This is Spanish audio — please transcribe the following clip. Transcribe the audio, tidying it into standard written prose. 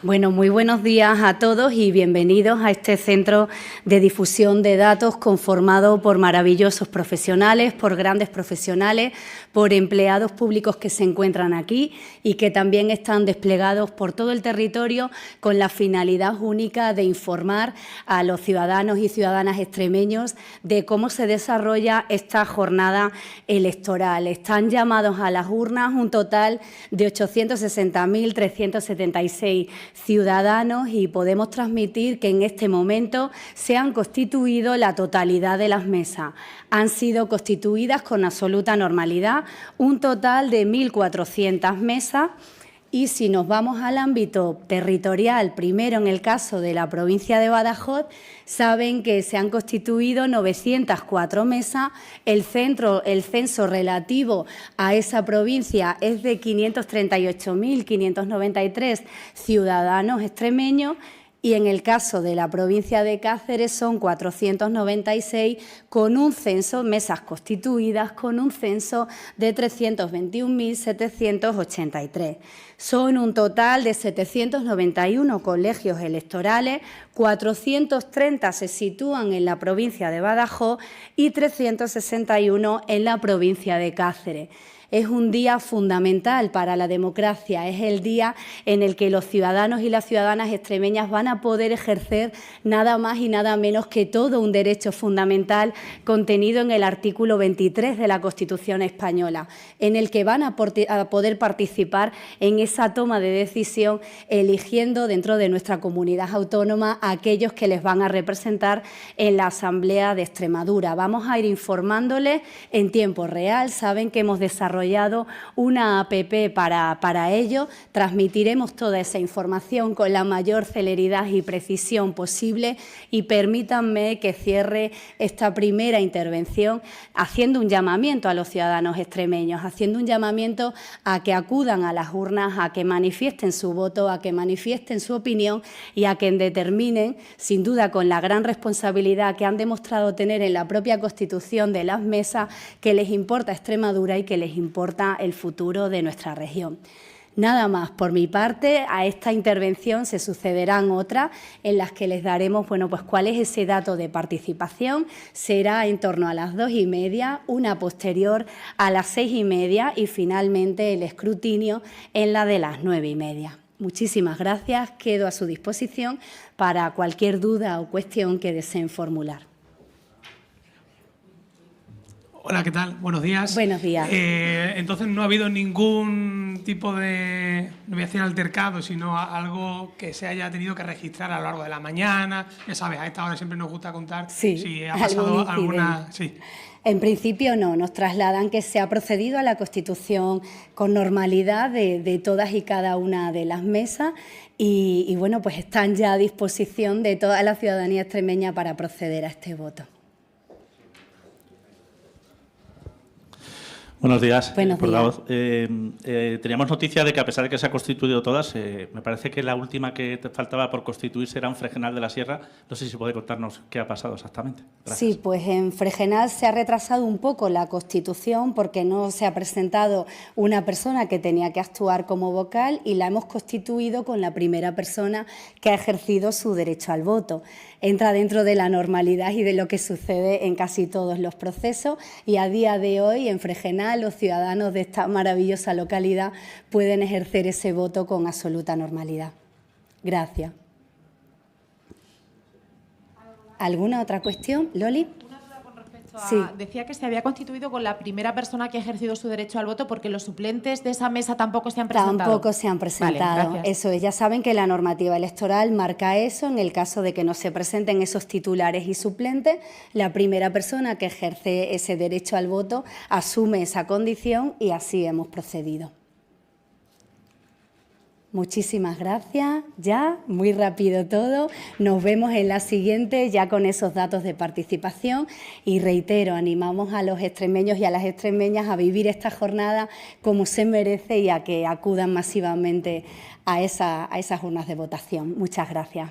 Bueno, muy buenos días a todos y bienvenidos a este centro de difusión de datos conformado por maravillosos profesionales, por grandes profesionales, por empleados públicos que se encuentran aquí y que también están desplegados por todo el territorio con la finalidad única de informar a los ciudadanos y ciudadanas extremeños de cómo se desarrolla esta jornada electoral. Están llamados a las urnas un total de 860.376 ciudadanos y podemos transmitir que en este momento se han constituido la totalidad de las mesas. Han sido constituidas con absoluta normalidad un total de 1.400 mesas. Y si nos vamos al ámbito territorial, primero en el caso de la provincia de Badajoz, saben que se han constituido 904 mesas. El censo relativo a esa provincia es de 538.593 ciudadanos extremeños. Y en el caso de la provincia de Cáceres son 496 con un censo, mesas constituidas, con un censo de 321.783. Son un total de 791 colegios electorales, 430 se sitúan en la provincia de Badajoz y 361 en la provincia de Cáceres. Es un día fundamental para la democracia, es el día en el que los ciudadanos y las ciudadanas extremeñas van a poder ejercer nada más y nada menos que todo un derecho fundamental contenido en el artículo 23 de la Constitución española, en el que van a poder participar en esa toma de decisión eligiendo dentro de nuestra comunidad autónoma a aquellos que les van a representar en la Asamblea de Extremadura. Vamos a ir informándoles en tiempo real. Saben que hemos desarrollado una app para ello. Transmitiremos toda esa información con la mayor celeridad y precisión posible y permítanme que cierre esta primera intervención haciendo un llamamiento a los ciudadanos extremeños, haciendo un llamamiento a que acudan a las urnas, a que manifiesten su voto, a que manifiesten su opinión y a que determinen, sin duda con la gran responsabilidad que han demostrado tener en la propia Constitución de las mesas, que les importa Extremadura y que les importa el futuro de nuestra región. Nada más por mi parte. A esta intervención se sucederán otras en las que les daremos pues cuál es ese dato de participación. Será en torno a las 2:30, una posterior a las 6:30 y finalmente el escrutinio en la de las 9:30. Muchísimas gracias. Quedo a su disposición para cualquier duda o cuestión que deseen formular. Hola, ¿qué tal? Buenos días. Buenos días. Entonces, no ha habido ningún tipo de, no voy a decir altercado, sino algo que se haya tenido que registrar a lo largo de la mañana. Ya sabes, a esta hora siempre nos gusta contar si ha pasado alguna... Sí. En principio no, nos trasladan que se ha procedido a la constitución con normalidad de todas y cada una de las mesas y bueno, pues están ya a disposición de toda la ciudadanía extremeña para proceder a este voto. Buenos días, Buenos días. Teníamos noticia de que a pesar de que se han constituido todas, me parece que la última que te faltaba por constituirse era en Fregenal de la Sierra. No sé si puede contarnos qué ha pasado exactamente. Gracias. Sí, pues en Fregenal se ha retrasado un poco la constitución porque no se ha presentado una persona que tenía que actuar como vocal y la hemos constituido con la primera persona que ha ejercido su derecho al voto. Entra dentro de la normalidad y de lo que sucede en casi todos los procesos y a día de hoy en Fregenal los ciudadanos de esta maravillosa localidad pueden ejercer ese voto con absoluta normalidad. Gracias. ¿Alguna otra cuestión, Loli? Una duda con respecto a... Sí. Decía que se había constituido con la primera persona que ha ejercido su derecho al voto porque los suplentes de esa mesa tampoco se han presentado. Tampoco se han presentado. Vale, eso es, ya saben que la normativa electoral marca eso. En el caso de que no se presenten esos titulares y suplentes, la primera persona que ejerce ese derecho al voto asume esa condición y así hemos procedido. Muchísimas gracias, ya, muy rápido todo. Nos vemos en la siguiente ya con esos datos de participación y reitero, animamos a los extremeños y a las extremeñas a vivir esta jornada como se merece y a que acudan masivamente a esas urnas de votación. Muchas gracias.